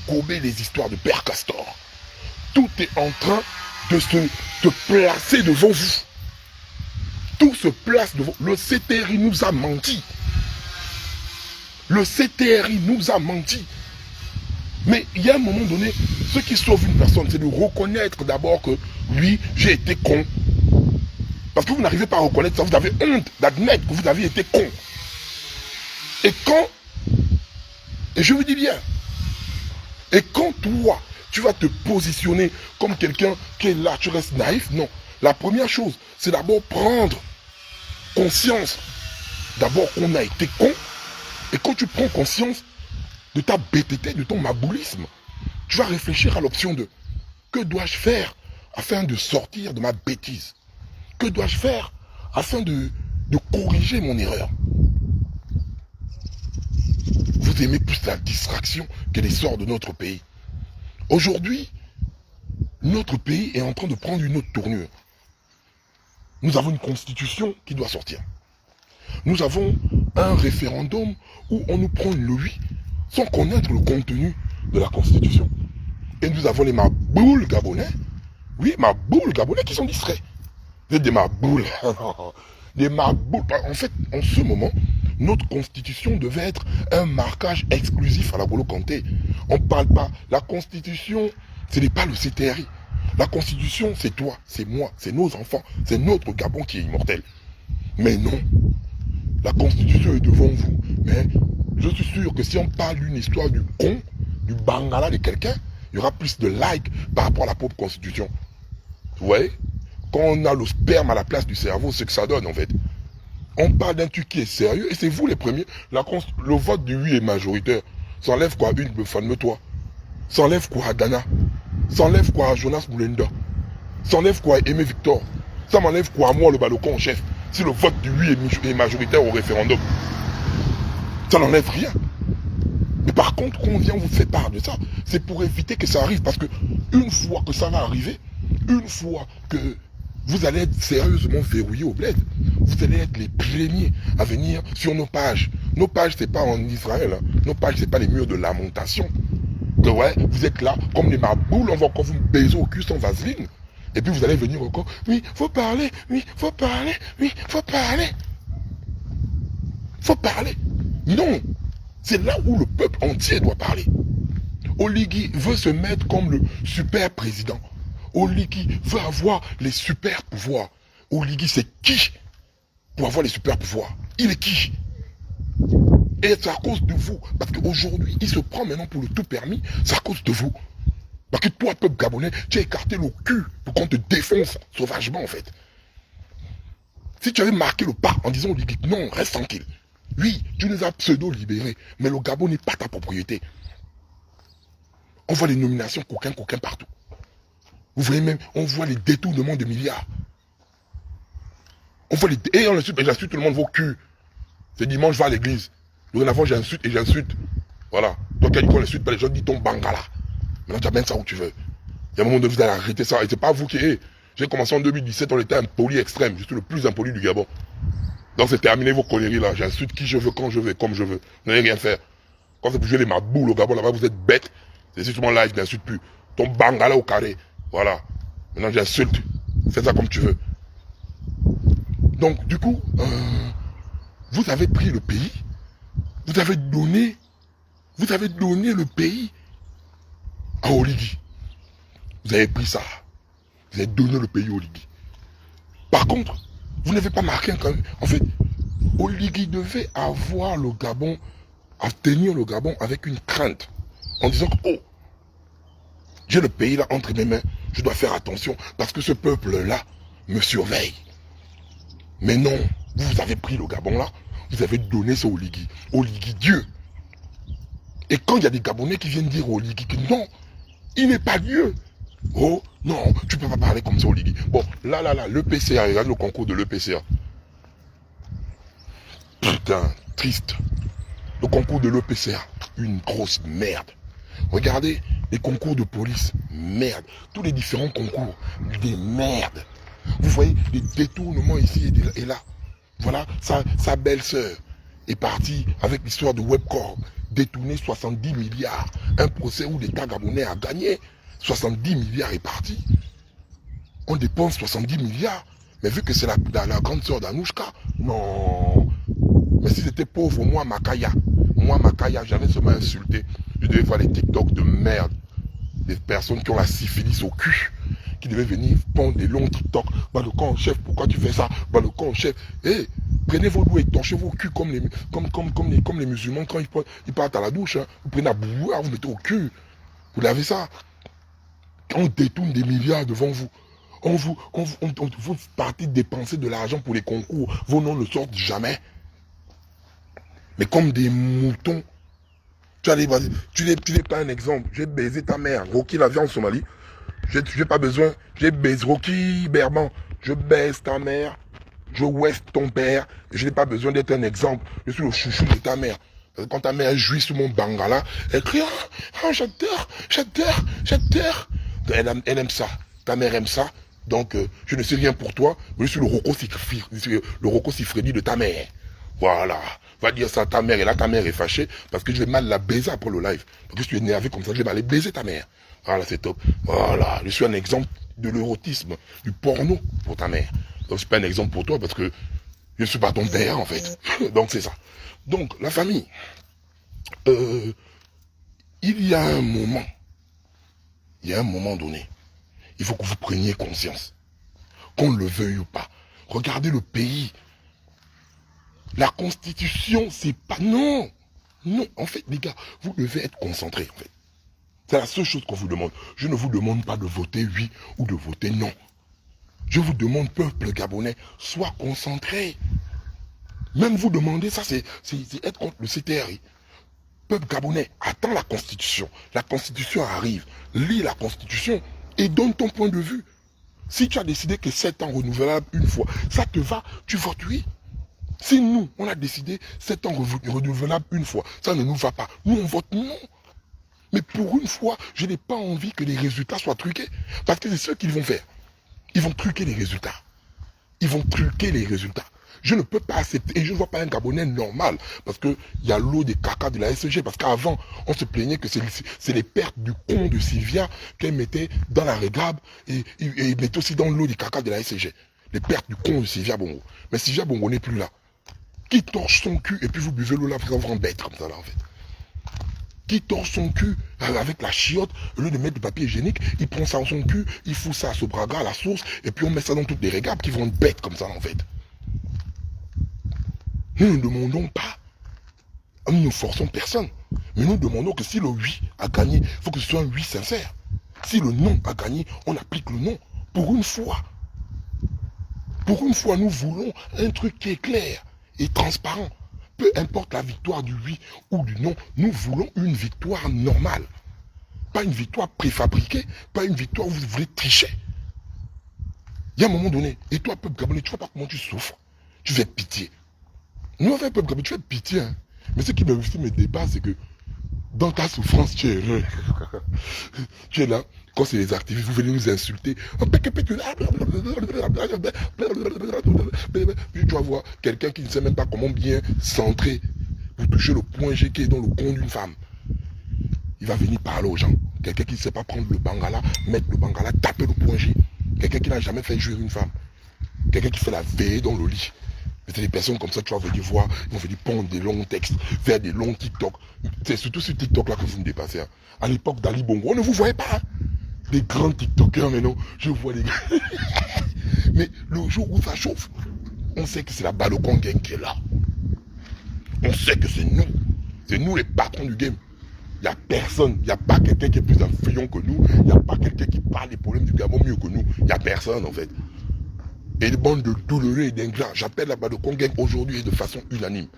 gober les histoires de Père Castor. Tout est en train de se placer devant vous. Tout se place devant. Le CTRI nous a menti. Le CTRI nous a menti. Mais il y a un moment donné, ce qui sauve une personne, c'est de reconnaître d'abord que oui, j'ai été con. Parce que vous n'arrivez pas à reconnaître ça, vous avez honte d'admettre que vous avez été con. Et quand, et je vous dis bien, et quand toi, tu vas te positionner comme quelqu'un qui est là, tu restes naïf, non. La première chose, c'est d'abord prendre conscience, d'abord qu'on a été con, et quand tu prends conscience de ta bêtité, de ton maboulisme, tu vas réfléchir à l'option de que dois-je faire afin de sortir de ma bêtise? Que dois-je faire afin de corriger mon erreur? Vous aimez plus la distraction que l'essor de notre pays. Aujourd'hui, notre pays est en train de prendre une autre tournure. Nous avons une constitution qui doit sortir. Nous avons un référendum où on nous prend le oui sans connaître le contenu de la constitution. Et nous avons les maboules gabonais, oui, maboules gabonais qui sont distraits. Vous êtes des maboules, des maboules. En fait, en ce moment, notre constitution devait être un marquage exclusif à la Bolo Kanté. On ne parle pas. La constitution, ce n'est pas le CTRI. La constitution, c'est toi, c'est moi, c'est nos enfants, c'est notre Gabon qui est immortel. Mais non, la constitution est devant vous. Mais je suis sûr que si on parle d'une histoire du con, du bangala de quelqu'un, il y aura plus de likes par rapport à la propre constitution. Vous voyez? Quand on a le sperme à la place du cerveau, c'est que ça donne en fait. On parle d'un truc qui est sérieux et c'est vous les premiers. Le vote du oui est majoritaire. Ça enlève quoi une Fanme-toi? Ça enlève quoi à Dana? Ça enlève quoi à Jonas Moulenda? Ça enlève quoi à Aimé Victor? Ça m'enlève quoi à moi le balocon en chef? Si le vote du oui est majoritaire au référendum, ça n'enlève rien. Mais par contre, quand on vient vous fait part de ça, c'est pour éviter que ça arrive. Parce que une fois que ça va arriver, une fois que vous allez être sérieusement verrouillé au bled, vous allez être les premiers à venir sur nos pages. Nos pages, c'est pas en Israël. Hein. Nos pages, c'est pas les murs de lamentation. Que ouais, vous êtes là, comme les maboules, on va encore vous baiser au cul sans vaseline. Et puis vous allez venir encore, oui, faut parler, oui, faut parler, oui, faut parler. Faut parler. Non, c'est là où le peuple entier doit parler. Oligui veut se mettre comme le super président. Oligui veut avoir les super pouvoirs. Oligui, c'est qui pour avoir les super pouvoirs? Il est qui? Et c'est à cause de vous. Parce qu'aujourd'hui, il se prend maintenant pour le tout permis. C'est à cause de vous. Parce que toi, peuple gabonais, tu as écarté le cul pour qu'on te défonce sauvagement, en fait. Si tu avais marqué le pas en disant Oligui, non, reste tranquille. Oui, tu nous as pseudo-libérés, mais le Gabon n'est pas ta propriété. On voit les nominations coquin partout. Vous voyez même, on voit les détournements de milliards. On voit les... Et on insulte, et j'insulte tout le monde vos culs. C'est dimanche, je vais à l'église. Dorénavant, j'insulte et j'insulte. Voilà. Donc, quand on insulte pas les gens, dis ton bangala. Maintenant, tu amènes ça où tu veux. Il y a un moment donné, vous allez arrêter ça. Et c'est pas vous qui est. J'ai commencé en 2017, on était impoli extrême. Je suis le plus impoli du Gabon. Donc, c'est terminé vos conneries là. J'insulte qui je veux, quand je veux, comme je veux. Vous n'allez rien faire. Quand vous jouez les maboules au Gabon là-bas, vous êtes bêtes. C'est justement live, je n'insulte plus. Ton bangala au carré. Voilà. Maintenant, j'insulte. Fais ça comme tu veux. Donc, du coup, vous avez pris le pays. Vous avez donné le pays à Oligui. Vous avez pris ça. Vous avez donné le pays à Oligui. Par contre, vous n'avez pas marqué quand même. En fait, Oligui devait avoir le Gabon, à tenir le Gabon avec une crainte. En disant que, oh, j'ai le pays là entre mes mains, je dois faire attention parce que ce peuple-là me surveille. Mais non, vous avez pris le Gabon là, vous avez donné ça au Oligui. Oligui Dieu. Et quand il y a des Gabonais qui viennent dire au Oligui que non, il n'est pas Dieu. Oh, non, tu ne peux pas parler comme ça au Oligui. Bon, là, l'EPCA, regarde le concours de l'EPCA. Putain, triste. Le concours de l'EPCA, une grosse merde. Regardez les concours de police, merde. Tous les différents concours, des merdes. Vous voyez les détournements ici et là. Voilà, sa belle-sœur est partie avec l'histoire de Webcorp. détourné 70 milliards. Un procès où l'État gabonais a gagné. 70 milliards est parti. On dépense 70 milliards. Mais vu que c'est la grande sœur d'Anouchka, non. Mais si j'étais pauvre, moi, Makaya, j'avais seulement insulté. Je devais faire les TikTok de merde. Des personnes qui ont la syphilis au cul, qui devaient venir prendre des longs TikTok. Bah, le camp chef, pourquoi tu fais ça? Bah, le camp chef, hé, prenez vos doigts et torchez vos culs comme les musulmans quand ils partent à la douche. Hein. Vous prenez la bouilloire, vous mettez au cul. Vous l'avez ça. On détourne des milliards devant vous. Vous partez dépenser de l'argent pour les concours. Vos noms ne sortent jamais. Mais comme des moutons. Tu n'es pas un exemple. J'ai baisé ta mère. Rocky la vie en Somalie. J'ai pas besoin. J'ai baisé Rocky Berman. Je baise ta mère. Je ouest ton père. Je n'ai pas besoin d'être un exemple. Je suis le chouchou de ta mère. Quand ta mère jouit sur mon bangala, elle crie j'adore. Elle aime ça. Ta mère aime ça. Donc, je ne sais rien pour toi. Mais je suis le Rocco Siffredi de ta mère. Voilà. Va dire ça à ta mère. Et là, ta mère est fâchée parce que je vais mal la baiser après le live. Parce que je suis énervé comme ça. Je vais mal aller baiser ta mère. Voilà, c'est top. Voilà. Je suis un exemple de l'érotisme, du porno pour ta mère. Donc, c'est pas un exemple pour toi parce que je ne suis pas ton père, en fait. Donc, c'est ça. Donc, la famille. Il y a un moment donné, il faut que vous preniez conscience. Qu'on le veuille ou pas. Regardez le pays. La constitution, c'est pas... Non. Non, en fait, les gars, vous devez être concentrés, en fait. C'est la seule chose qu'on vous demande. Je ne vous demande pas de voter oui ou de voter non. Je vous demande, peuple gabonais, sois concentré. Même vous demander, ça c'est être contre le CTRI. Peuple gabonais, attends la constitution. La constitution arrive. Lis la constitution et donne ton point de vue. Si tu as décidé que 7 ans renouvelables une fois, ça te va, tu votes oui. Si nous, on a décidé 7 ans renouvelables une fois, ça ne nous va pas. Nous, on vote non. Mais pour une fois, je n'ai pas envie que les résultats soient truqués. Parce que c'est ce qu'ils vont faire. Ils vont truquer les résultats. Ils vont truquer les résultats. Je ne peux pas accepter, et je ne vois pas un Gabonais normal, parce qu'il y a l'eau des caca de la SG, parce qu'avant, on se plaignait que c'est les pertes du con de Sylvia qu'elle mettait dans la régabe, et mettait aussi dans l'eau des caca de la SG. Les pertes du con de Sylvia Bongo. Mais Sylvia Bongo n'est plus là. Qui torche son cul, et puis vous buvez l'eau là, vous en bête, comme ça là, en fait. Qui torche son cul avec la chiotte, au lieu de mettre du papier hygiénique, il prend ça dans son cul, il fout ça à Sobraga, à la source, et puis on met ça dans toutes les régabes qui vont être bêtes comme ça, en fait. Nous ne demandons pas, nous ne forçons personne, mais nous demandons que si le oui a gagné, il faut que ce soit un oui sincère. Si le non a gagné, on applique le non, pour une fois. Pour une fois, nous voulons un truc qui est clair et transparent. Peu importe la victoire du oui ou du non, nous voulons une victoire normale. Pas une victoire préfabriquée, pas une victoire où vous voulez tricher. Il y a un moment donné, et toi, peuple gabonais, tu ne vois pas comment tu souffres. Tu fais pitié. Nous, avec peuple gabonais, tu fais pitié. Hein. Mais ce qui me dépasse, c'est que dans ta souffrance, tu es heureux. Tu es là, quand c'est les activistes, vous venez nous insulter. Puis tu vas voir quelqu'un qui ne sait même pas comment bien centrer pour toucher le point G qui est dans le con d'une femme. Il va venir parler aux gens. Quelqu'un qui ne sait pas prendre le bangala, mettre le bangala, taper le point G. Quelqu'un qui n'a jamais fait jouir une femme. Quelqu'un qui fait la veille dans le lit. Mais c'est des personnes comme ça, tu vas venir voir, ils vont venir pondre des longs textes, faire des longs TikTok. C'est surtout sur TikTok là que vous me dépassez. Hein. À l'époque d'Ali Bongo, on ne vous voyait pas. Hein. Des grands TikTokers, mais non, je vois les gars. Mais le jour où ça chauffe, on sait que c'est la Balocon Gang qui est là. On sait que c'est nous. C'est nous les patrons du game. Il n'y a personne, il n'y a pas quelqu'un qui est plus influent que nous, il n'y a pas quelqu'un qui parle des problèmes du Gabon mieux que nous. Il n'y a personne en fait. Et une bande de douloureux et d'ingrats, j'appelle la Balocon Gang aujourd'hui de façon unanime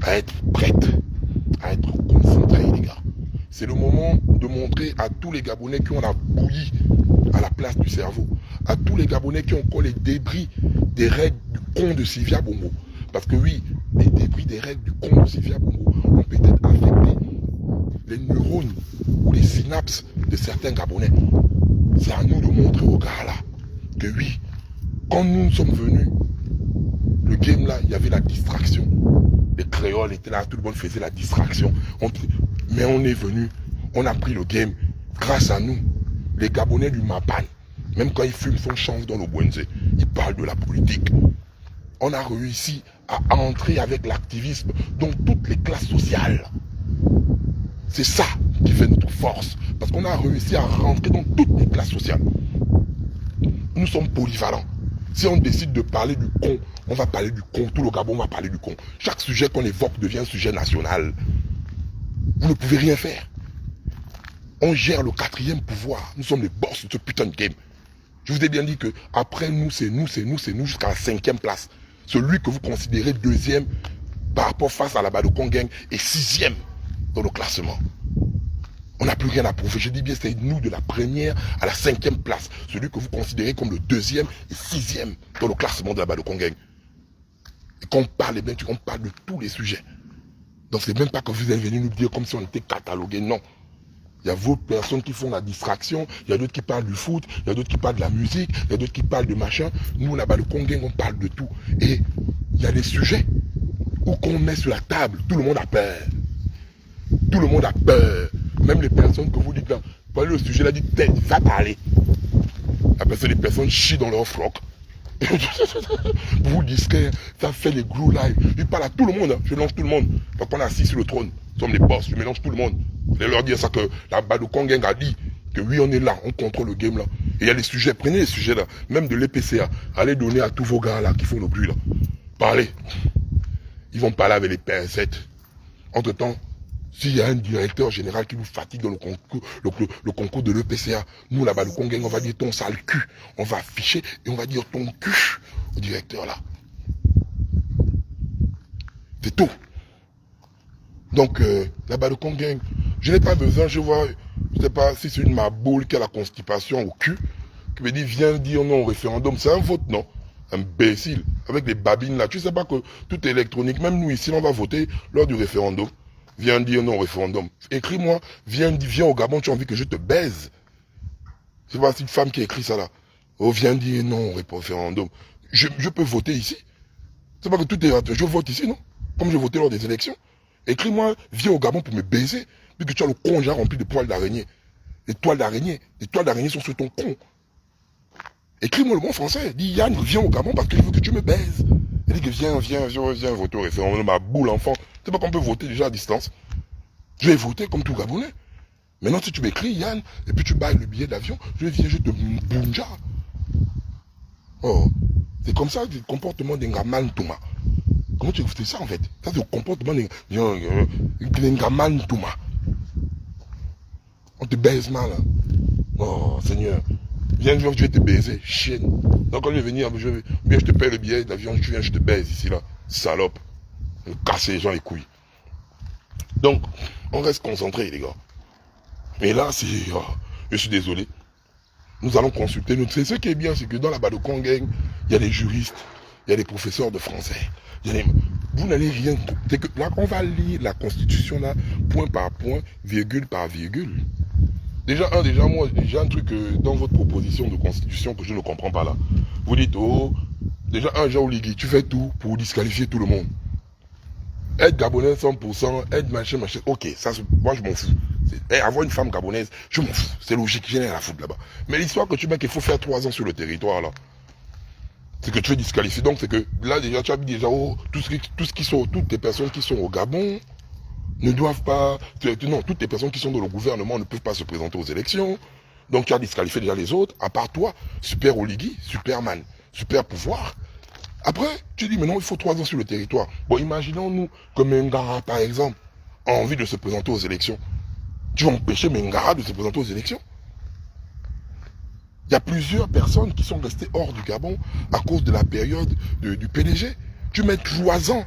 à être prête, à être concentrés les gars. C'est le moment de montrer à tous les Gabonais qui ont la bouillie à la place du cerveau, à tous les Gabonais qui ont encore les débris des règles du con de Sylvia Bongo. Parce que oui, les débris des règles du con de Sylvia Bongo ont peut-être affecté les neurones ou les synapses de certains Gabonais. C'est à nous de montrer aux gars là que oui, quand nous sommes venus, le game là, il y avait la distraction. les créoles étaient là, tout le monde faisait la distraction. Mais on est venu, on a pris le game. Grâce à nous, les Gabonais du Mapan, même quand ils fument son change dans le Bwenze, ils parlent de la politique. On a réussi à entrer avec l'activisme dans toutes les classes sociales. C'est ça qui fait notre force. Parce qu'on a réussi à rentrer dans toutes les classes sociales. Nous sommes polyvalents. Si on décide de parler du con, on va parler du con. Tout le Gabon va parler du con. Chaque sujet qu'on évoque devient un sujet national. Vous ne pouvez rien faire. On gère le 4e pouvoir. Nous sommes les boss de ce putain de game. Je vous ai bien dit que après nous, c'est nous, jusqu'à la 5e place. Celui que vous considérez 2e par rapport face à la Badokon Gang est 6e dans le classement. On n'a plus rien à prouver. Je dis bien, c'est nous de la 1re à la 5e place. Celui que vous considérez comme le 2e et 6e dans le classement de la Badokon Gang. Et quand on parle, bien, on parle de tous les sujets. Donc c'est même pas que vous allez venir nous dire comme si on était catalogués. Non. Il y a d'autres personnes qui font la distraction, il y a d'autres qui parlent du foot, il y a d'autres qui parlent de la musique, il y a d'autres qui parlent de machin. Nous, là-bas, le Congang, on parle de tout. Et il y a des sujets où qu'on met sur la table, tout le monde a peur. Tout le monde a peur. Même les personnes que vous dites là, parlez le sujet là, dites, va parler. Les personnes chient dans leur froc. Vous disquez, ça fait les gros live. Je parle à tout le monde, hein. Je lance tout le monde. Donc on est assis sur le trône. Nous sommes les boss, je mélange tout le monde. Je vais leur dire ça que la Badokon Gang a dit que oui, on est là, on contrôle le game là. Et il y a des sujets, prenez les sujets là, même de l'EPCA. Allez donner à tous vos gars là qui font le bruit là. Parlez. Ils vont parler avec les pincettes. Entre temps, s'il y a un directeur général qui nous fatigue dans le concours de l'EPCA, nous là-bas, le Congang, on va dire ton sale cul. On va afficher et on va dire ton cul au directeur là. C'est tout. Donc, là-bas, le Congang, je n'ai pas besoin, je vois, je ne sais pas si c'est une maboule qui a la constipation au cul, qui me dit, viens dire non au référendum. C'est un vote, non? Imbécile. Avec des babines là. Tu sais pas que tout est électronique. Même nous ici, on va voter lors du référendum. Viens dire non au référendum. Écris-moi, viens au Gabon, tu as envie que je te baise. C'est pas une femme qui a écrit ça là. Oh, viens dire non au référendum. Je peux voter ici. C'est pas que tout est... Je vote ici, non? Comme je votais lors des élections. Écris-moi, viens au Gabon pour me baiser. Puisque tu as le con déjà rempli de poils d'araignée. Les toiles d'araignée sont sur ton con. Écris-moi le bon français. Dis Yann, viens au Gabon parce que je veux que tu me baises. Elle dit que viens voter au référendum, ma boule enfant. C'est pas qu'on peut voter déjà à distance. Je vais voter comme tout Gabonais. Maintenant, si tu m'écris, Yann, et puis tu bailles le billet d'avion, je te bounja. Oh, c'est comme ça le comportement d'un gaman Touma. Comment tu écoutes ça en fait? Ça, c'est le comportement d'un gaman Touma. On te baise mal. Hein. Oh, Seigneur. Viens, je vais te baiser, chienne. Donc, quand je vais venir, je te paye le billet d'avion, tu viens, je te baise ici, là. Salope. Je vais casser les gens les couilles. Donc, on reste concentré, les gars. Mais là, je suis désolé. Nous allons consulter. C'est ce qui est bien, c'est que dans la Badokon Gang, il y a des juristes, il y a des professeurs de français. Vous n'allez rien... C'est que là, on va lire la Constitution, là, point par point, virgule par virgule. Déjà un truc dans votre proposition de constitution que je ne comprends pas là. Vous dites, oh, déjà Oligui, tu fais tout pour disqualifier tout le monde. Être gabonais 100%, être machin, ok, ça, moi je m'en fous. Avoir une femme gabonaise, je m'en fous. C'est logique, j'ai rien à foutre là-bas. Mais l'histoire que tu mets qu'il faut faire 3 ans sur le territoire là, c'est que tu es disqualifié. Donc c'est que là déjà, tu as dit déjà, oh, toutes les personnes qui sont au Gabon, ne doivent pas... Non, toutes les personnes qui sont dans le gouvernement ne peuvent pas se présenter aux élections. Donc tu as disqualifié déjà les autres, à part toi, Super Oligui, Superman, super pouvoir. Après, tu dis, mais non, il faut 3 ans sur le territoire. Bon, imaginons-nous que Mengara, par exemple, a envie de se présenter aux élections. Tu vas empêcher Mengara de se présenter aux élections? Il y a plusieurs personnes qui sont restées hors du Gabon à cause de la période du PDG. Tu mets 3 ans.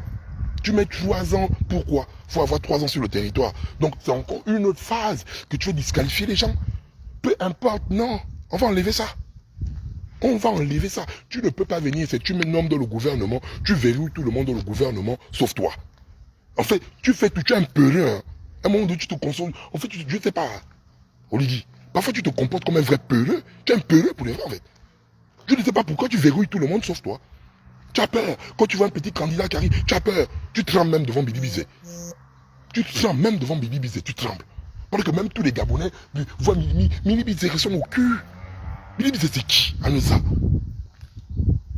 Tu mets 3 ans, pourquoi? Il faut avoir 3 ans sur le territoire. Donc c'est encore une autre phase que tu veux disqualifier les gens. Peu importe, non, on va enlever ça. On va enlever ça. Tu ne peux pas venir, c'est tu mets un homme dans le gouvernement, tu verrouilles tout le monde dans le gouvernement, sauf toi. En fait, tu fais tout, tu es un peureux. Hein. À un moment donné, tu te consoles. En fait, je ne sais pas, Oligui. Parfois, tu te comportes comme un vrai peureux. Tu es un peureux pour les vrai, en fait. Je ne sais pas pourquoi tu verrouilles tout le monde, sauf toi. Tu as peur. Quand tu vois un petit candidat qui arrive, tu as peur. Tu trembles même devant Billy Bizet. Tu trembles même devant Billy Bizet, tu trembles. Parce que même tous les Gabonais voient Billy Bizet ressemble au cul. Billy Bizet c'est qui, Anoussa?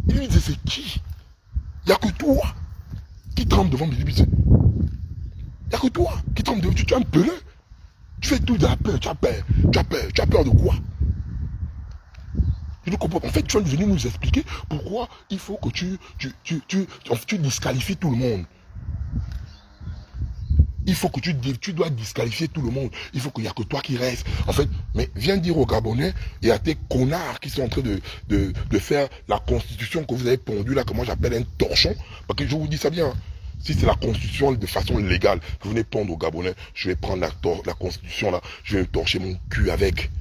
Billy Bizet c'est qui? Il n'y a que toi qui tremble devant Billy Bizet. Il n'y a que toi qui tremble devant. Tu es un pelin. Tu fais tout de la peur, tu as peur. Tu as peur. Tu as peur de quoi? Je ne comprends pas. En fait, tu vas venir nous expliquer pourquoi il faut que tu disqualifies tout le monde. Il faut que tu dois disqualifier tout le monde. Il faut qu'il n'y a que toi qui reste. En fait, mais viens dire aux Gabonais et à tes connards qui sont en train de faire la constitution que vous avez pondue là, que moi j'appelle un torchon. Parce que je vous dis ça bien. Si c'est la constitution de façon légale que vous venez pondre aux Gabonais, je vais prendre la constitution là, je vais me torcher mon cul avec.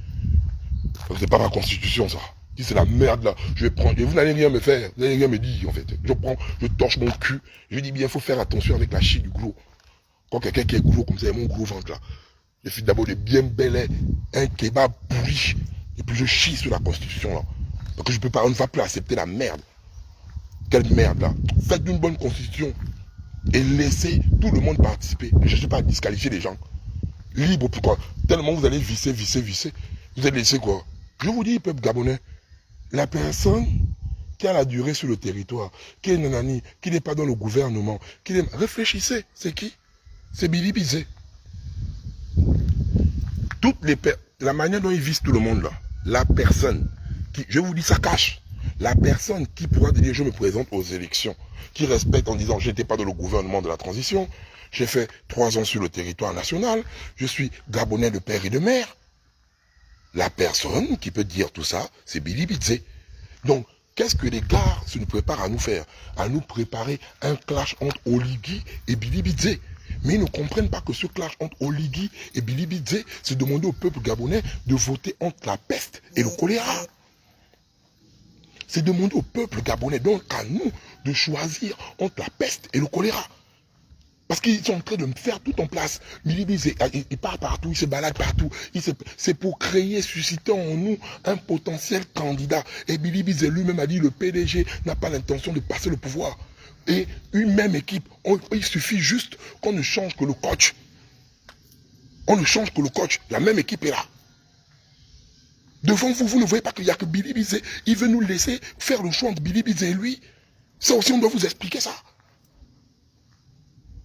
C'est pas ma constitution ça. Si c'est la merde là, je vais prendre. Et vous n'allez rien me faire, vous n'allez rien me dire en fait. Je torche mon cul. Je dis bien, il faut faire attention avec la chie du gros. Quand quelqu'un qui est gros comme ça, mon gros ventre là, je fais d'abord des bien belles, un kebab pourri, et puis je chie sur la constitution là. Parce que je peux pas, on ne va plus accepter la merde. Quelle merde là. Faites une bonne constitution et laissez tout le monde participer. Ne cherchez pas à disqualifier les gens. Libre, pourquoi? Tellement vous allez visser. Vous allez laisser quoi? Je vous dis, peuple gabonais, la personne qui a la durée sur le territoire, qui est nanani, qui n'est pas dans le gouvernement, qui est... Réfléchissez, c'est qui? C'est Billy Bizet. La manière dont ils visent tout le monde là, la personne qui, je vous dis ça cache, la personne qui pourra dire je me présente aux élections, qui respecte en disant je n'étais pas dans le gouvernement de la transition, j'ai fait 3 ans sur le territoire national, je suis Gabonais de père et de mère. La personne qui peut dire tout ça, c'est Billy Bizet. Donc, qu'est-ce que les gars se nous préparent à nous faire? À nous préparer un clash entre Oligui et Billy Bizet. Mais ils ne comprennent pas que ce clash entre Oligui et Billy Bizet, c'est demander au peuple gabonais de voter entre la peste et le choléra. C'est demander au peuple gabonais, donc à nous, de choisir entre la peste et le choléra. Parce qu'ils sont en train de me faire tout en place. Billy Bizet, il part partout, il se balade partout. C'est pour créer, susciter en nous un potentiel candidat. Et Billy Bizet lui-même a dit, le PDG n'a pas l'intention de passer le pouvoir. Et une même équipe, il suffit juste qu'on ne change que le coach. On ne change que le coach. La même équipe est là. Devant vous, vous ne voyez pas qu'il n'y a que Billy Bizet. Il veut nous laisser faire le choix entre Billy Bizet et lui. Ça aussi, on doit vous expliquer ça.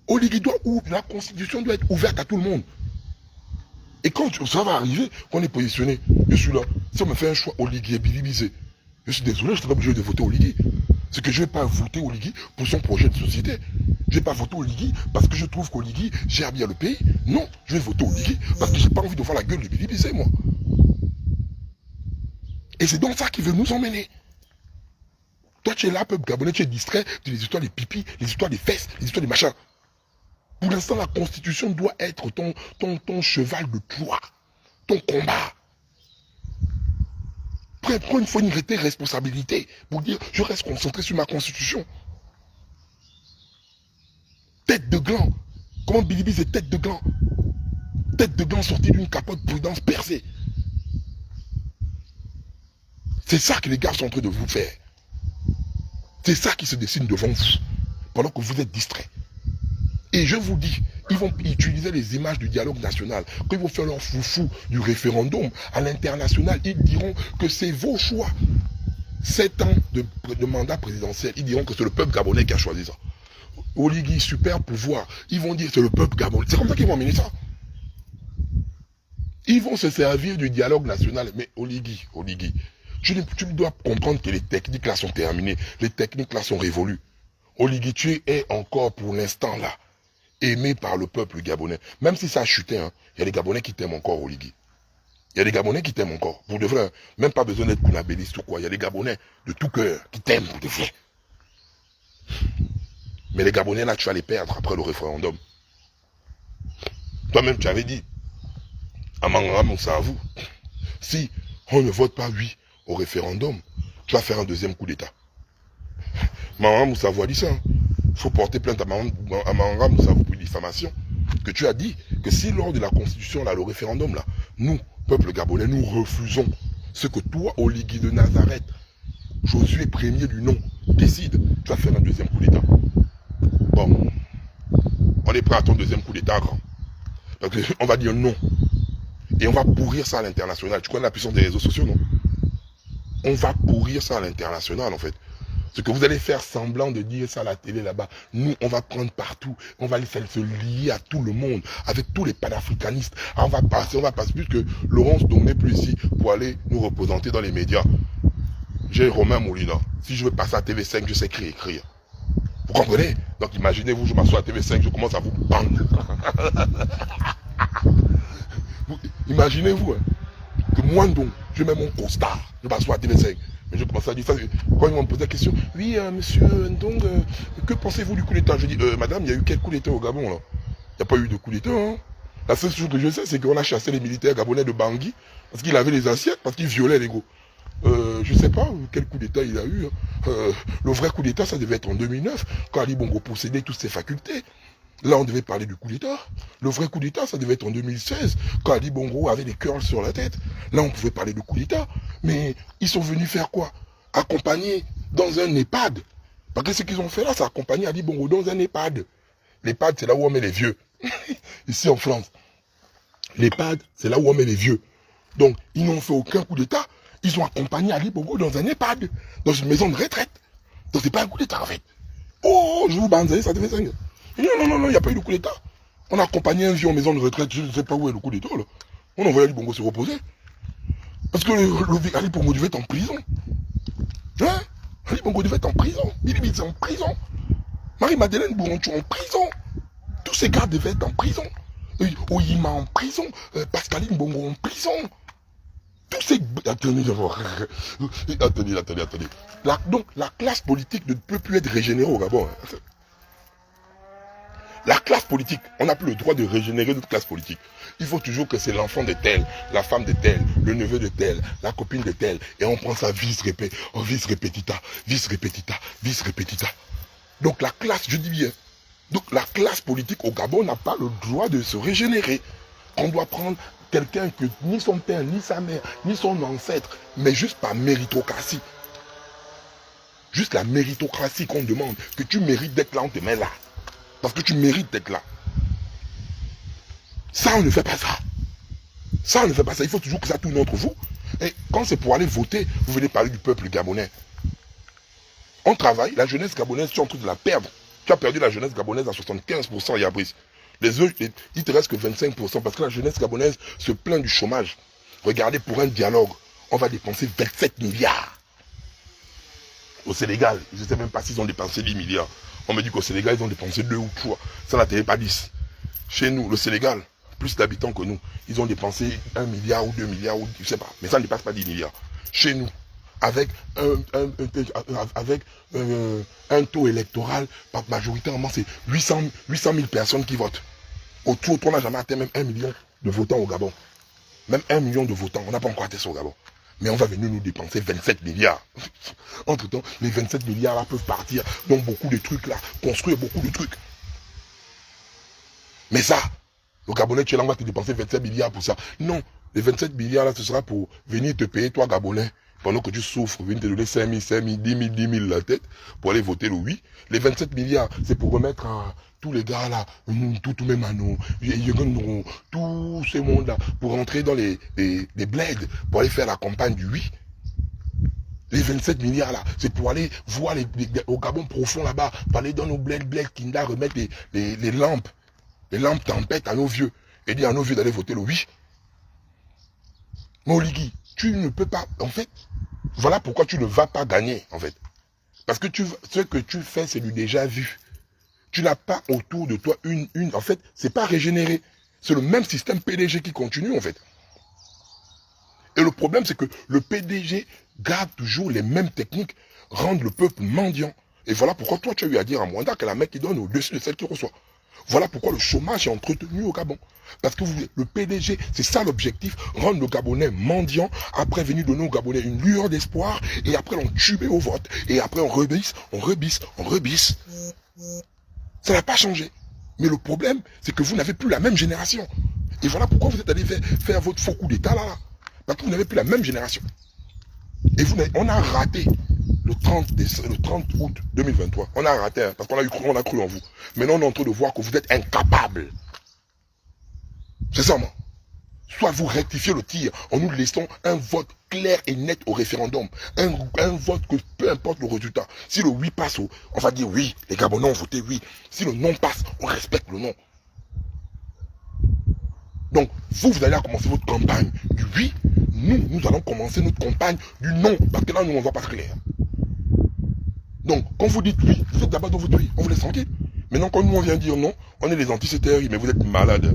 Oligui doit ouvrir, la constitution doit être ouverte à tout le monde. Et quand ça va arriver, qu'on est positionné, je suis là. Si on me fait un choix Oligui et Billy Bizet, je suis désolé, je ne serai pas obligé de voter Oligui. C'est que je ne vais pas voter Oligui pour son projet de société. Je ne vais pas voter Oligui parce que je trouve qu'Oligui gère bien le pays. Non, je vais voter Oligui parce que je n'ai pas envie de voir la gueule de Billy Bizet, moi. Et c'est donc ça qui veut nous emmener. Toi, tu es là, peuple gabonais, tu es distrait de les histoires des pipis, les histoires des fesses, les histoires des machins. Pour l'instant, la constitution doit être ton cheval de Troie, ton combat. Prends une fois une responsabilité pour dire je reste concentré sur ma constitution. Tête de gland. Comment Billy Bizet est tête de gland? Tête de gland sortie d'une capote prudence percée. C'est ça que les gars sont en train de vous faire. C'est ça qui se dessine devant vous, pendant que vous êtes distraits. Et je vous dis, ils vont utiliser les images du dialogue national. Quand ils vont faire leur foufou du référendum à l'international, ils diront que c'est vos choix. 7 ans de mandat présidentiel, ils diront que c'est le peuple gabonais qui a choisi ça. Oligui, super pouvoir. Ils vont dire que c'est le peuple gabonais. C'est comme ça qu'ils vont amener ça. Ils vont se servir du dialogue national. Mais Oligui, tu dois comprendre que les techniques là sont terminées. Les techniques là sont révolues. Oligui, tu es encore pour l'instant là aimé par le peuple gabonais. Même si ça a chuté, hein, il y a des Gabonais qui t'aiment encore, Oligui. Il y a des Gabonais qui t'aiment encore. Pour de vrai, hein, même pas besoin d'être kounabéliste ou quoi. Il y a des Gabonais de tout cœur qui t'aiment pour de vrai. Mais les Gabonais là, tu vas les perdre après le référendum. Toi-même, tu avais dit, Amangara Moussavou, si on ne vote pas oui au référendum, tu vas faire un deuxième coup d'État. Amangara Moussavou a dit ça. Il faut porter plainte à Amangara Moussavou pour diffamation. Que tu as dit que si lors de la constitution, là, le référendum, là, nous, peuple gabonais, nous refusons ce que toi, Oligui de Nazareth, Josué premier du nom, décide, tu vas faire un deuxième coup d'État. Bon, on est prêt à ton deuxième coup d'État, grand. Parce qu'on va dire non. Et on va pourrir ça à l'international. Tu connais la puissance des réseaux sociaux, non? On va pourrir ça à l'international, en fait. Ce que vous allez faire semblant de dire ça à la télé là-bas, nous, on va prendre partout. On va les faire se lier à tout le monde, avec tous les panafricanistes. On va passer plus que Laurence Domné plus ici pour aller nous représenter dans les médias. J'ai Romain Moulina. Si je veux passer à TV5, je sais écrire. Vous comprenez? Donc imaginez-vous, je m'assois à TV5, je commence à vous bang. Imaginez-vous, hein, que moi, donc, je mets mon costard, je m'assois à TV5. Mais je commence à dire ça, quand ils m'ont posé la question, oui, monsieur, donc, que pensez-vous du coup d'État? Je dis, madame, il y a eu quel coup d'État au Gabon, là? Il n'y a pas eu de coup d'État, hein. La seule chose que je sais, c'est qu'on a chassé les militaires gabonais de Bangui, parce qu'il avait les assiettes, parce qu'il violait les gros. Je sais pas quel coup d'État il a eu. Hein. Le vrai coup d'État, ça devait être en 2009, quand Ali Bongo possédait toutes ses facultés. Là, on devait parler du coup d'État. Le vrai coup d'État, ça devait être en 2016, quand Ali Bongo avait des curls sur la tête. Là, on pouvait parler de coup d'État. Mais ils sont venus faire quoi? Accompagner dans un EHPAD. Parce que ce qu'ils ont fait là, c'est accompagner Ali Bongo dans un EHPAD. L'EHPAD, c'est là où on met les vieux. Ici en France. L'EHPAD, c'est là où on met les vieux. Donc, ils n'ont fait aucun coup d'État. Ils ont accompagné Ali Bongo dans un EHPAD. Dans une maison de retraite. Donc, c'est pas un coup d'État, en fait. Oh, je vous banzais, ça devait être... Non, il n'y a pas eu de coup d'État. On a accompagné un vieux en maison de retraite, je ne sais pas où est le coup d'État, là. On envoyait Ali Bongo se reposer. Parce que Ali Bongo devait être en prison. Hein? Ali Bongo devait être en prison. Billy est en prison. Marie-Madeleine Bouronchou en prison. Tous ces gars devaient être en prison. Oyima en prison. Pascaline Bongo en prison. Tous ces... Attendez. Donc, la classe politique ne peut plus être régénérée au Gabon. Hein. La classe politique, on n'a plus le droit de régénérer notre classe politique. Il faut toujours que c'est l'enfant de tel, la femme de tel, le neveu de tel, la copine de tel. Et on prend ça vis repetita. Donc la classe, je dis bien, donc la classe politique au Gabon n'a pas le droit de se régénérer. On doit prendre quelqu'un que ni son père, ni sa mère, ni son ancêtre, mais juste par méritocratie. Juste la méritocratie qu'on demande, que tu mérites d'être là, on te met là. Parce que tu mérites d'être là. Ça, on ne fait pas ça. Ça, on ne fait pas ça. Il faut toujours que ça tourne entre vous. Et quand c'est pour aller voter, vous venez parler du peuple gabonais. On travaille, la jeunesse gabonaise, tu es en train de la perdre. Tu as perdu la jeunesse gabonaise à 75%, Yabris. Les autres, il te reste que 25%, parce que la jeunesse gabonaise se plaint du chômage. Regardez, pour un dialogue, on va dépenser 27 milliards. Au Sénégal, je ne sais même pas s'ils ont dépensé 10 milliards. On me dit qu'au Sénégal, ils ont dépensé 2 ou 3. Ça n'atteint pas 10. Chez nous, le Sénégal, plus d'habitants que nous, ils ont dépensé 1 milliard ou 2 milliards, ou je ne sais pas. Mais ça ne dépasse pas 10 milliards. Chez nous, avec un taux électoral, majoritairement, c'est 800 000 personnes qui votent. Autour, on n'a jamais atteint même 1 million de votants au Gabon. Même 1 million de votants, on n'a pas encore atteint ça au Gabon. Mais on va venir nous dépenser 27 milliards. Entre-temps, les 27 milliards là peuvent partir dans beaucoup de trucs là, construire beaucoup de trucs. Mais ça, le Gabonais, tu es là, on va te dépenser 27 milliards pour ça. Non, les 27 milliards là, ce sera pour venir te payer, toi, Gabonais, pendant que tu souffres, venir te donner 5 000, 10 000 la tête pour aller voter le oui. Les 27 milliards, c'est pour remettre à tous les gars là, tout même à nous, tous ces mondes là, pour rentrer dans les bleds, pour aller faire la campagne du oui. Les 27 milliards là, c'est pour aller voir au Gabon profond là-bas, pour aller dans nos bleds Kinda, remettre les lampes tempête à nos vieux, et dire à nos vieux d'aller voter le oui. Moligui, tu ne peux pas, en fait, voilà pourquoi tu ne vas pas gagner, en fait. Parce que ce que tu fais, c'est du déjà vu. Tu n'as pas autour de toi en fait, c'est pas régénéré. C'est le même système PDG qui continue, en fait. Et le problème, c'est que le PDG garde toujours les mêmes techniques, rendent le peuple mendiant. Et voilà pourquoi toi, tu as eu à dire à Mwanda que la mec qui donne au-dessus de celle qui reçoit. Voilà pourquoi le chômage est entretenu au Gabon. Parce que le PDG, c'est ça l'objectif, rendre le Gabonais mendiant, après venir donner au Gabonais une lueur d'espoir, et après l'entuber au vote. Et après on rebisse. Ça n'a pas changé. Mais le problème, c'est que vous n'avez plus la même génération. Et voilà pourquoi vous êtes allé faire votre faux coup d'état là. Parce que vous n'avez plus la même génération. Et on a raté le 30 août 2023. On a raté, hein, parce qu'on a cru en vous. Maintenant, on est en train de voir que vous êtes incapables. C'est ça, moi. Soit vous rectifiez le tir en nous laissant un vote clair et net au référendum. Un vote que peu importe le résultat. Si le oui passe, on va dire oui. Les Gabonais ont voté oui. Si le non passe, on respecte le non. Donc, vous allez commencer votre campagne du oui. Nous allons commencer notre campagne du non. Parce que là, nous, on ne voit pas clair. Donc, quand vous dites oui, vous êtes d'abord dans votre oui. On vous laisse tranquille. Maintenant, quand nous, on vient dire non, on est les anti-CTRI, mais vous êtes malades.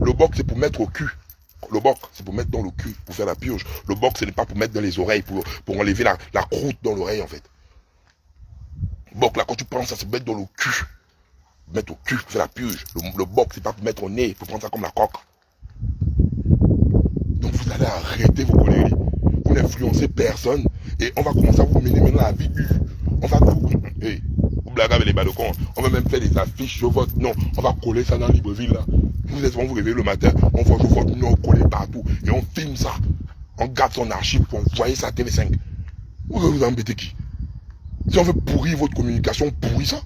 Le boc, c'est pour mettre au cul. Le boc, c'est pour mettre dans le cul, pour faire la purge. Le boc, ce n'est pas pour mettre dans les oreilles, pour enlever la croûte dans l'oreille, en fait. Le boc, là, quand tu prends ça, c'est pour mettre dans le cul. Mettre au cul, pour faire la purge. Le boc, c'est pas pour mettre au nez, pour prendre ça comme la coque. Donc, vous allez arrêter vos conneries. Vous n'influencez personne. Et on va commencer à vous mener maintenant la vie. On va vous... Hey, vous blaguez avec les balcons. On va même faire des affiches, je vote. Non, on va coller ça dans Libreville, là. Vous êtes, vous réveillez le matin, on voit que votre nom collé partout et on filme ça. On garde son archive pour envoyer ça à TV5. Vous embêtez qui? Si on veut pourrir votre communication, pourrir ça.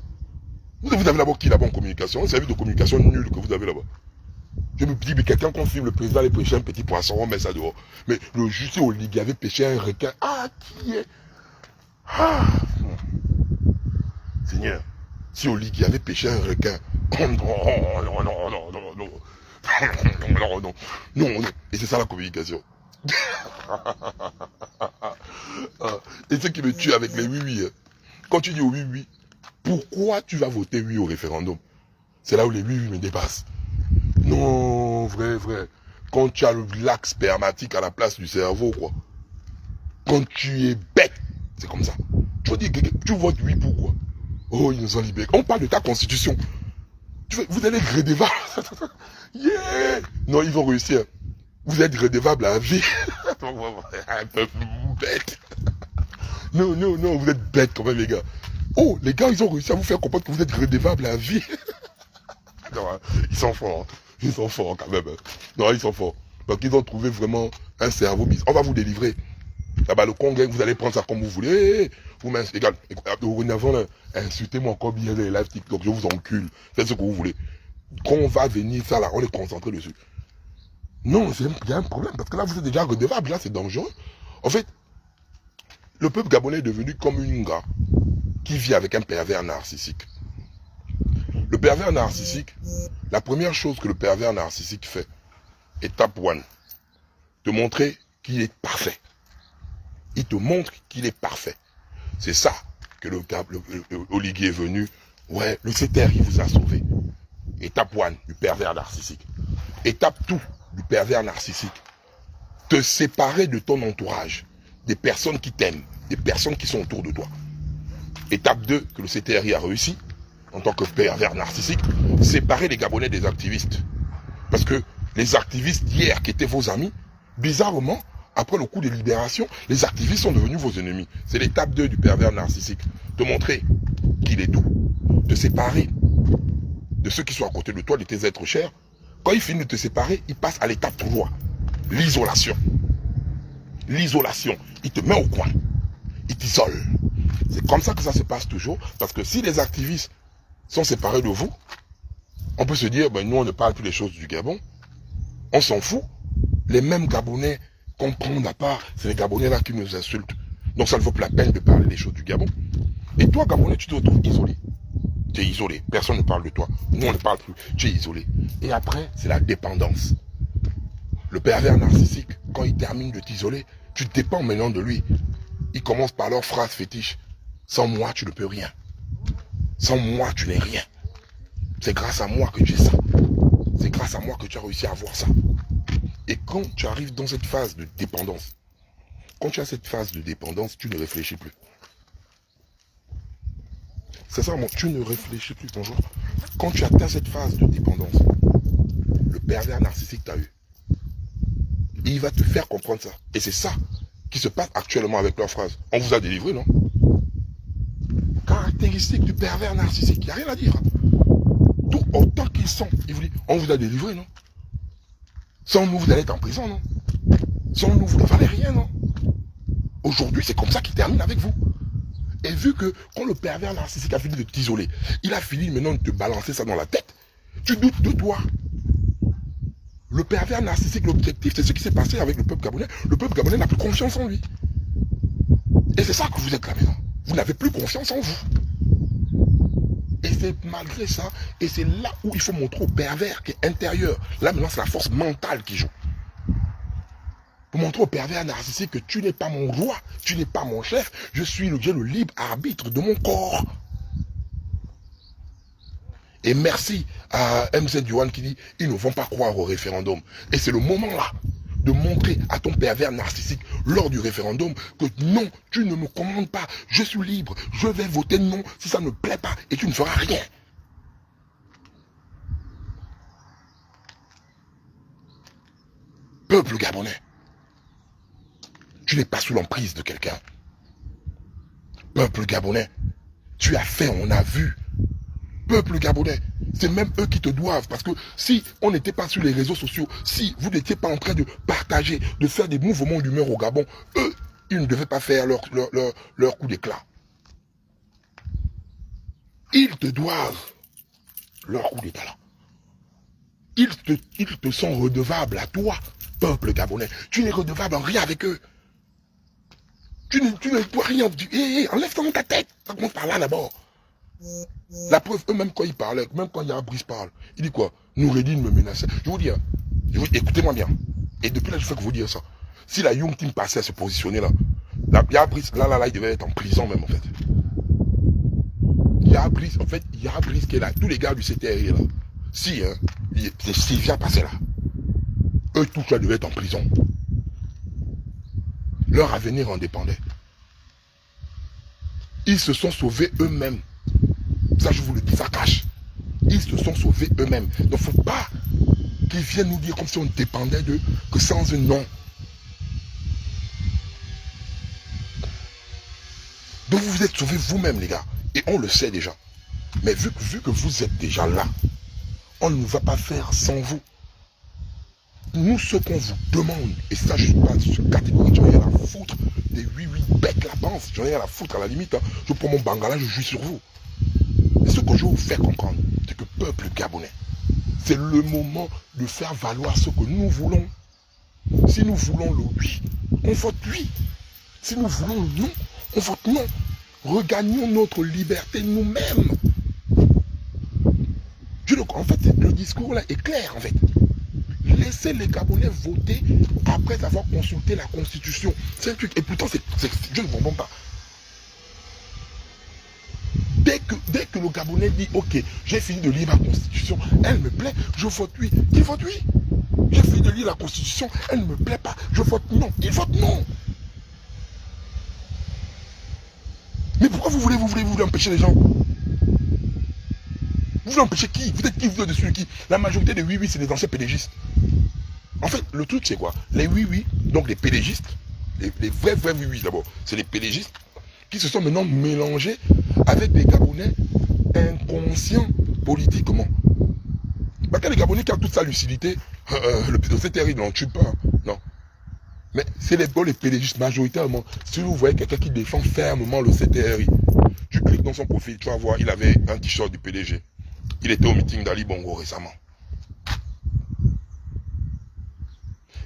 Vous avez d'abord qui là-bas en communication? Un service de communication nul que vous avez là-bas. Je me dis, mais quelqu'un qu'on filme le président allait pêcher un petit poisson, on met ça dehors. Mais le juge Oligui avait pêché un requin. Ah, qui est? Ah, Seigneur, si Oligui avait pêché un requin. Oh non, non, non, non, non. Non. Et c'est ça la communication. Et ce qui me tue avec les oui-oui. Quand tu dis oui-oui, pourquoi tu vas voter oui au référendum? C'est là où les oui-oui me dépassent. Non, vrai. Quand tu as le lac spermatique à la place du cerveau, quoi. Quand tu es bête, c'est comme ça. Tu dis, tu votes oui pourquoi? Oh, ils nous ont libérés. On parle de ta constitution. Vous allez être redevable. Yeah. Non, ils vont réussir. Vous êtes redevable à vie. Un peu bête. Non, vous êtes bête quand même, les gars. Oh, les gars, ils ont réussi à vous faire comprendre que vous êtes redevable à vie. Non, ils sont forts. Ils sont forts quand même. Non, ils sont forts. Donc, ils ont trouvé vraiment un cerveau bis. On va vous délivrer. Là-bas, le Congrès, vous allez prendre ça comme vous voulez. Vous m'insultez. Insultez-moi encore bien les lives TikTok. Je vous encule. Faites ce que vous voulez. Quand on va venir, ça là, on est concentré dessus. Non, il y a un problème. Parce que là, vous êtes déjà redevable. Là, c'est dangereux. En fait, le peuple gabonais est devenu comme une gars qui vit avec un pervers narcissique. Le pervers narcissique, la première chose que le pervers narcissique fait, étape 1, te montrer qu'il est parfait. Il te montre qu'il est parfait. C'est ça que le Oligui est venu. Ouais, le CTRI vous a sauvé. Étape 1 du pervers narcissique. Étape 2 du pervers narcissique. Te séparer de ton entourage, des personnes qui t'aiment, des personnes qui sont autour de toi. Étape 2 que le CTRI a réussi, en tant que pervers narcissique, séparer les Gabonais des activistes. Parce que les activistes d'hier qui étaient vos amis, bizarrement, après le coup de libération, les activistes sont devenus vos ennemis. C'est l'étape 2 du pervers narcissique. Te montrer qu'il est doux. Te séparer de ceux qui sont à côté de toi, de tes êtres chers. Quand il finit de te séparer, il passe à l'étape 3. L'isolation. L'isolation. Il te met au coin. Il t'isole. C'est comme ça que ça se passe toujours. Parce que si les activistes sont séparés de vous, on peut se dire, ben nous on ne parle plus des choses du Gabon. On s'en fout. Les mêmes Gabonais qu'on prend à part, c'est les Gabonais là qui nous insultent. Donc ça ne vaut plus la peine de parler des choses du Gabon. Et toi, Gabonais, tu te retrouves isolé. Tu es isolé. Personne ne parle de toi. Nous, on ne parle plus. Tu es isolé. Et après, c'est la dépendance. Le pervers narcissique, quand il termine de t'isoler, tu dépends maintenant de lui. Il commence par leur phrase fétiche. Sans moi, tu ne peux rien. Sans moi, tu n'es rien. C'est grâce à moi que tu es ça. C'est grâce à moi que tu as réussi à avoir ça. Et quand tu arrives dans cette phase de dépendance, quand tu as cette phase de dépendance, tu ne réfléchis plus. C'est ça, tu ne réfléchis plus, bonjour. Quand tu atteins cette phase de dépendance, le pervers narcissique t'a eu. Et il va te faire comprendre ça. Et c'est ça qui se passe actuellement avec leur phrase. On vous a délivré, non? Caractéristique du pervers narcissique, il n'y a rien à dire. Tout autant qu'ils sont. Il vous dit, on vous a délivré, non? Sans nous, vous allez être en prison, non? Sans nous, vous ne valez rien, non? Aujourd'hui, c'est comme ça qu'ils terminent avec vous. Et vu que quand le pervers narcissique a fini de t'isoler, il a fini maintenant de te balancer ça dans la tête, tu doutes de toi. Le pervers narcissique, l'objectif, c'est ce qui s'est passé avec le peuple gabonais. Le peuple gabonais n'a plus confiance en lui. Et c'est ça que vous êtes là maintenant. Vous n'avez plus confiance en vous. Et c'est malgré ça, et c'est là où il faut montrer au pervers qui est intérieur. Là maintenant, c'est la force mentale qui joue. Pour montrer au pervers narcissique que tu n'es pas mon roi, tu n'es pas mon chef, j'ai le libre arbitre de mon corps. Et merci à MZ Duan qui dit, ils ne vont pas croire au référendum. Et c'est le moment là de montrer à ton pervers narcissique lors du référendum que non, tu ne me commandes pas, je suis libre, je vais voter non si ça ne me plaît pas et tu ne feras rien. Peuple gabonais, tu n'es pas sous l'emprise de quelqu'un. Peuple gabonais, tu as fait, on a vu. Peuple gabonais, c'est même eux qui te doivent, parce que si on n'était pas sur les réseaux sociaux, si vous n'étiez pas en train de partager, de faire des mouvements d'humeur au Gabon, eux, ils ne devaient pas faire leur coup d'éclat. Ils te doivent leur coup d'éclat. Ils te sont redevables à toi, peuple gabonais. Tu n'es redevable en rien avec eux. Tu ne dois rien. Enlève ça dans ta tête. Ça commence par là d'abord. La preuve, eux-mêmes quand ils parlaient, même quand Yabris parle, il dit quoi? Noureddin me menaçait. Je vous dis, écoutez-moi bien. Et depuis là, je fais que vous dire ça. Si la Young Team passait à se positionner là, Yabris, là, il devait être en prison même en fait. Yabris qui est là, tous les gars du CTRI là. Si, s'il vient passer là, eux tous là devaient être en prison. Leur avenir en dépendait. Ils se sont sauvés eux-mêmes. Ça, je vous le dis, ça cache. Ils se sont sauvés eux-mêmes. Donc, il ne faut pas qu'ils viennent nous dire comme si on dépendait d'eux, que sans eux, non. Donc, vous vous êtes sauvés vous-même, les gars. Et on le sait déjà. Mais vu que vous êtes déjà là, on ne va pas faire sans vous. Nous, ce qu'on vous demande, et ça, je suis pas catégorique, j'en ai rien à foutre des 8 becs la panse, j'en ai rien à foutre à la limite. Hein. Je prends mon bangala, je joue sur vous. Et ce que je vais vous faire comprendre, c'est que peuple gabonais, c'est le moment de faire valoir ce que nous voulons. Si nous voulons le oui, on vote oui. Si nous voulons le non, on vote non. Regagnons notre liberté nous-mêmes. En fait, le discours là est clair en fait. Laissez les Gabonais voter après avoir consulté la Constitution. C'est un truc. Et pourtant, je ne comprends pas. Dès que le Gabonais dit, ok, j'ai fini de lire ma Constitution, elle me plaît, je vote oui. Il vote oui. J'ai fini de lire la Constitution, elle ne me plaît pas, je vote non. Il vote non. Mais pourquoi vous voulez empêcher les gens? Vous voulez empêcher qui? Vous êtes qui? Vous êtes dessus de qui? La majorité des oui-oui, c'est des anciens pédégistes. En fait, le truc, c'est quoi? Les oui-oui, donc les pédégistes, les vrais oui-oui d'abord, c'est les pédégistes qui se sont maintenant mélangés avec des Gabonais inconscients politiquement. Bah, quand les Gabonais qui ont toute sa lucidité, le CTRI n'en tue pas, non. Mais c'est les pédégistes majoritairement. Si vous voyez quelqu'un qui défend fermement le CTRI, tu cliques dans son profil, tu vas voir, il avait un t-shirt du PDG. Il était au meeting d'Ali Bongo récemment.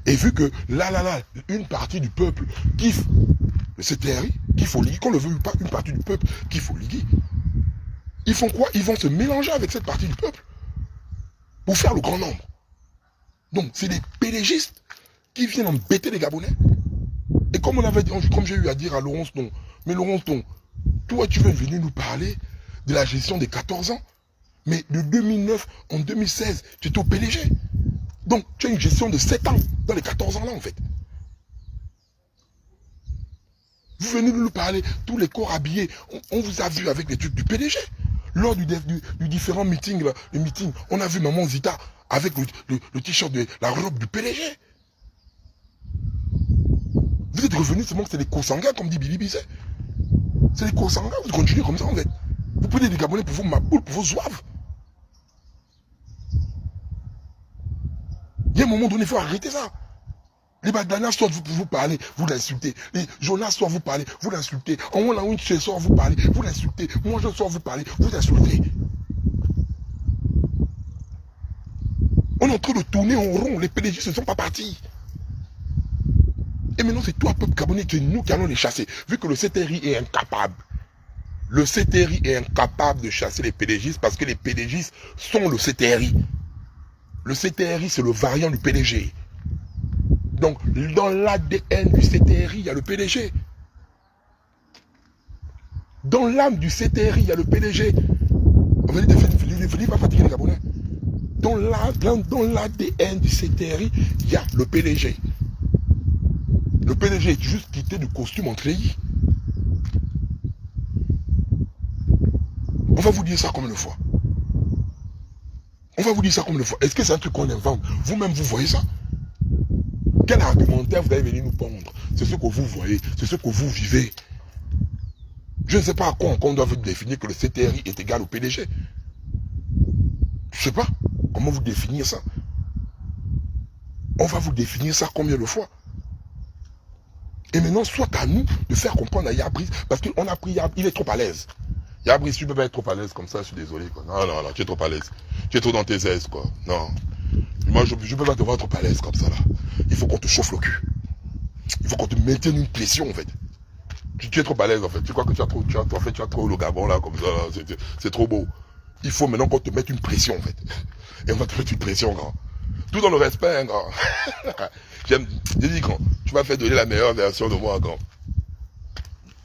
Et vu que là, une partie du peuple kiffe le CTRI, kiffe Oligui, qu'on le veut ou pas, une partie du peuple kiffe Oligui, ils font quoi? Ils vont se mélanger avec cette partie du peuple pour faire le grand nombre. Donc, c'est des pédégistes qui viennent embêter les Gabonais. Et comme on avait dit, comme j'ai eu à dire à Laurence Ton, mais Laurence Ton, toi, tu veux venir nous parler de la gestion des 14 ans, mais de 2009 en 2016, tu étais au PDG. Donc, tu as une gestion de 7 ans, dans les 14 ans là, en fait. Vous venez nous parler, tous les corps habillés, on vous a vu avec les trucs du PDG. Lors du différent meeting, là, le meeting, on a vu Maman Zita avec le t-shirt de la robe du PDG. Vous êtes revenus seulement que c'est des co-sanguins, comme dit Billy Bizet. C'est des co-sanguins, vous continuez comme ça, en fait. Vous prenez des Gabonais pour vos maboules, pour vos zouaves. Il y a un moment donné, il faut arrêter ça. Les Badana sortent vous parler, vous l'insultez. Les Jonas sortent vous parler, vous l'insultez. En la Winch sort vous parler, vous l'insultez. Moi je sors vous parler, vous insultez. On est en train de tourner en rond, les PDG ne sont pas partis. Et maintenant c'est toi, peuple gabonais, c'est nous qui allons les chasser. Vu que le CTRI est incapable. Le CTRI est incapable de chasser les PDGistes parce que les PDGistes sont le CTRI. Le CTRI, c'est le variant du PDG. Donc, dans l'ADN du CTRI, il y a le PDG. Dans l'âme du CTRI, il y a le PDG. On va dire, pas fatiguer les Gabonais. Dans l'ADN du CTRI, il y a le PDG. Le PDG est juste quitté du costume en treillis. On va vous dire ça combien de fois? On va vous dire ça combien de fois? Est-ce que c'est un truc qu'on invente? Vous-même, vous voyez ça? Quel argumentaire vous allez venir nous pondre? C'est ce que vous voyez, c'est ce que vous vivez. Je ne sais pas à quoi on doit vous définir que le CTRI est égal au PDG. Je ne sais pas. Comment vous définir ça? On va vous définir ça combien de fois? Et maintenant, soit à nous de faire comprendre à Yabris, parce qu'on a pris Yabris, il est trop à l'aise. Yabris, tu ne peux pas être trop à l'aise comme ça, je suis désolé. Quoi. Non, tu es trop à l'aise. Tu es trop dans tes aises, quoi. Non. Moi, je ne peux pas te voir trop à l'aise comme ça, là. Il faut qu'on te chauffe le cul. Il faut qu'on te maintienne une pression, en fait. Tu es trop à l'aise, en fait. Tu crois que tu as trop le Gabon, là, comme ça, là. C'est trop beau. Il faut maintenant qu'on te mette une pression, en fait. Et on va te mettre une pression, grand. Tout dans le respect, hein, grand. J'ai dit, grand, tu vas faire donner la meilleure version de moi, grand.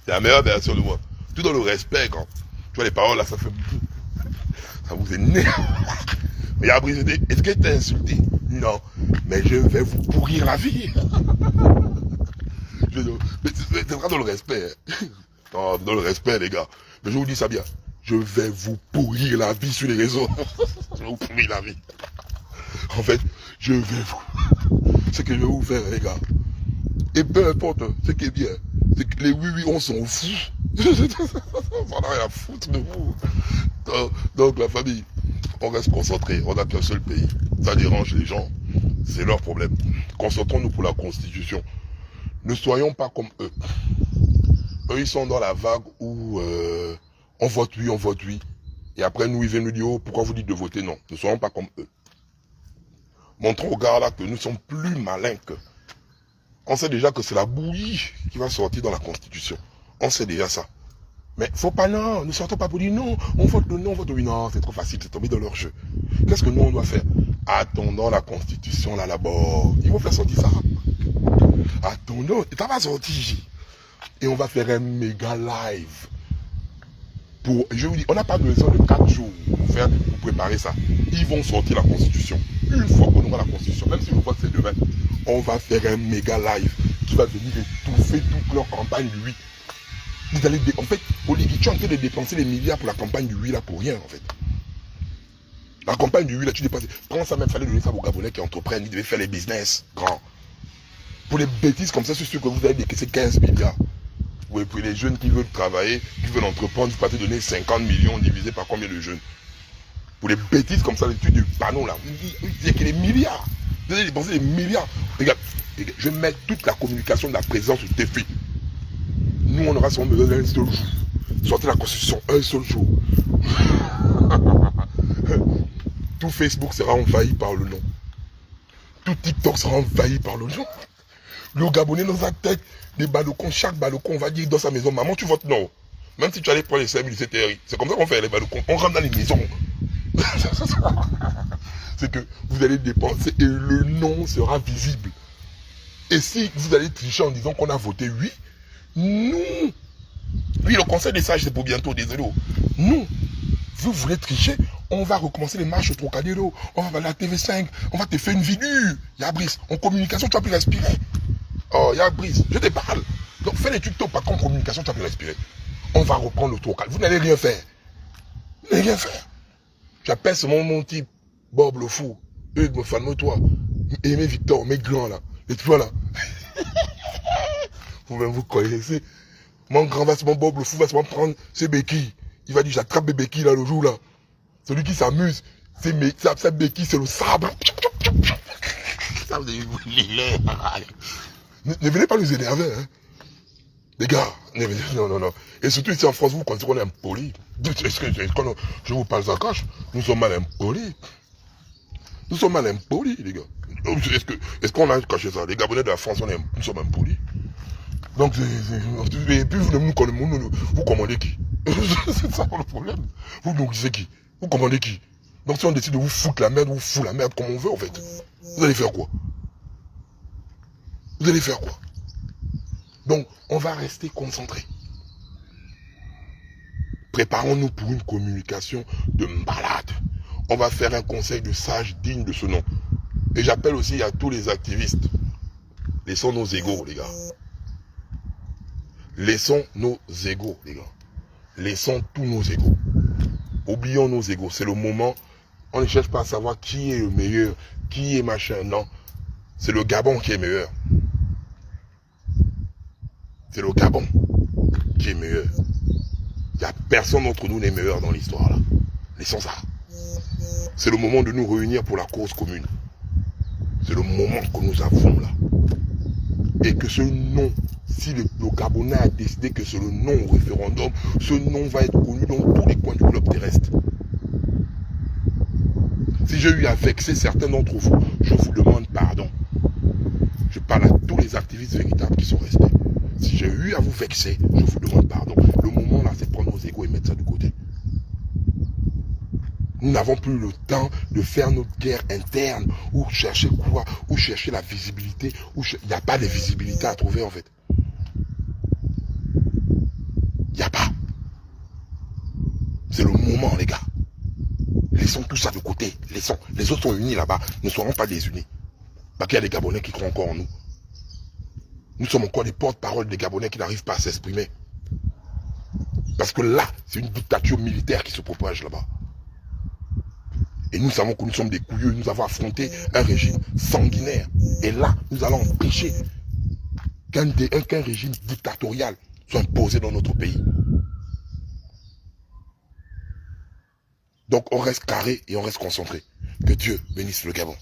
C'est la meilleure version de moi. Tout dans le respect, grand. Tu vois, les paroles, là, ça fait... Ça vous énerve. Regarde, est-ce que t'as insulté? Non. Mais je vais vous pourrir la vie. C'est vraiment dans le respect. Non, dans le respect, les gars. Mais je vous dis ça bien. Je vais vous pourrir la vie sur les réseaux. Je vais vous pourrir la vie. En fait, je vais vous... Ce que je vais vous faire, les gars. Et peu importe, ce qui est bien, c'est que les oui, on s'en fout. On n'a rien à foutre de vous. Donc, la famille, on reste concentré. On n'a qu'un seul pays. Ça dérange les gens. C'est leur problème. Concentrons-nous pour la Constitution. Ne soyons pas comme eux. Eux, ils sont dans la vague où on vote oui. Et après, nous, ils viennent nous dire, oh, pourquoi vous dites de voter non? Ne soyons pas comme eux. Montrons aux gars là que nous sommes plus malins qu'eux. On sait déjà que c'est la bouillie qui va sortir dans la Constitution. On sait déjà ça. Mais faut pas non, ne sortons pas pour dire non, on vote le non, on vote le oui. Non, c'est trop facile, c'est tombé dans leur jeu. Qu'est-ce que nous on doit faire? Attendons la Constitution là là-bas. Ils vont faire sortir ça. Attendons, ça va sortir. Et on va faire un méga live. Je vous dis, on n'a pas besoin de 4 jours pour préparer ça. Ils vont sortir la Constitution. Une fois qu'on aura la Constitution, même si le vote c'est demain, on va faire un méga live qui va venir étouffer toute leur campagne du oui. Vous allez, en fait, Oligui, tu es en train de dépenser des milliards pour la campagne du oui là pour rien en fait. La campagne du oui là, tu dépenses. Comment ça même fallait donner ça aux Gabonais qui entreprennent, ils devaient faire les business grands. Pour les bêtises comme ça, c'est sûr que vous allez décaisser 15 milliards. Oui, pour les jeunes qui veulent travailler, qui veulent entreprendre, vous partez donner 50 millions divisé par combien de jeunes? Pour les bêtises comme ça, les trucs du panneau là, il y a que des milliards. Vous allez dépenser des milliards. Regarde, je vais mettre toute la communication de la présidence au défi. Nous, on aura seulement besoin d'un seul jour. Sortez la Constitution un seul jour. Tout Facebook sera envahi par le nom. Tout TikTok sera envahi par le nom. Le Gabonais dans sa tête, des balcons, chaque balcon, on va dire dans sa maison, maman, tu votes non. Même si tu allais prendre les 5 000 CTRI, c'est comme ça qu'on fait les balcons. On rentre dans les maisons. C'est que vous allez dépenser et le nom sera visible. Et si vous allez tricher en disant qu'on a voté oui, nous, oui, le conseil des sages, c'est pour bientôt, désolé. Nous, vous voulez tricher, on va recommencer les marches au Trocadéro, on va aller à TV5, on va te faire une vidéo. Yabris, en communication, tu vas plus respirer. Oh, Yabris, je te parle. Donc, fais les tutos, pas qu'en communication, tu vas plus respirer. On va reprendre le Trocadéro. Vous n'allez rien faire. Vous n'allez rien faire. J'appelle seulement mon type, Bob le fou, Hugues, me fan, toi, Aimé Victor, mes grands là, et tu vois là. Vous-même vous connaissez. Mon grand va seulement Bob le fou va seulement prendre ses béquilles. Il va dire j'attrape mes béquilles là le jour là. Celui qui s'amuse, sa béquille c'est le sabre. ça, vous avez ne venez pas nous énerver, hein. Les gars, non. Et surtout ici en France, vous considérez qu'on est impoli. Je vous parle ça cache, nous sommes mal impolis. Nous sommes mal impolis, les gars. Est-ce qu'on a caché ça? Les Gabonais de la France, nous sommes impolis. Donc, et puis vous commandez qui? C'est ça le problème. Vous nous disiez qui? Vous commandez qui? Donc si on décide de vous foutre la merde, vous fout la merde comme on veut en fait. Vous allez faire quoi? Vous allez faire quoi? Donc, on va rester concentrés. Préparons-nous pour une communication de malade. On va faire un conseil de sages digne de ce nom. Et j'appelle aussi à tous les activistes. Laissons nos égos, les gars. Laissons nos égos, les gars. Laissons tous nos égos. Oublions nos égos. C'est le moment. On ne cherche pas à savoir qui est le meilleur, qui est machin. Non. C'est le Gabon qui est meilleur. C'est le Gabon qui est meilleur. Il n'y a personne d'entre nous n'est meilleur dans l'histoire là. Laissons ça. C'est le moment de nous réunir pour la cause commune. C'est le moment que nous avons là. Et que ce nom, si le Gabonais a décidé que c'est le nom au référendum, ce nom va être connu dans tous les coins du globe terrestre. Si j'ai eu à vexer certains d'entre vous, je vous demande pardon. Je parle à tous les activistes véritables qui sont restés. Si j'ai eu à vous vexer, je vous demande pardon. Le moment là, c'est prendre nos égos et mettre ça de côté. Nous n'avons plus le temps de faire notre guerre interne ou chercher quoi, ou chercher la visibilité. Il n'y a pas de visibilité à trouver en fait. Il n'y a pas. C'est le moment les gars. Laissons tout ça de côté. Laissons. Les autres sont unis là-bas. Ne soyons pas désunis. Parce qu'il y a des Gabonais qui croient encore en nous. Nous sommes encore des porte-parole des Gabonais qui n'arrivent pas à s'exprimer. Parce que là, c'est une dictature militaire qui se propage là-bas. Et nous savons que nous sommes des couilleux, nous avons affronté un régime sanguinaire. Et là, nous allons empêcher qu'un régime dictatorial soit imposé dans notre pays. Donc on reste carré et on reste concentré. Que Dieu bénisse le Gabon.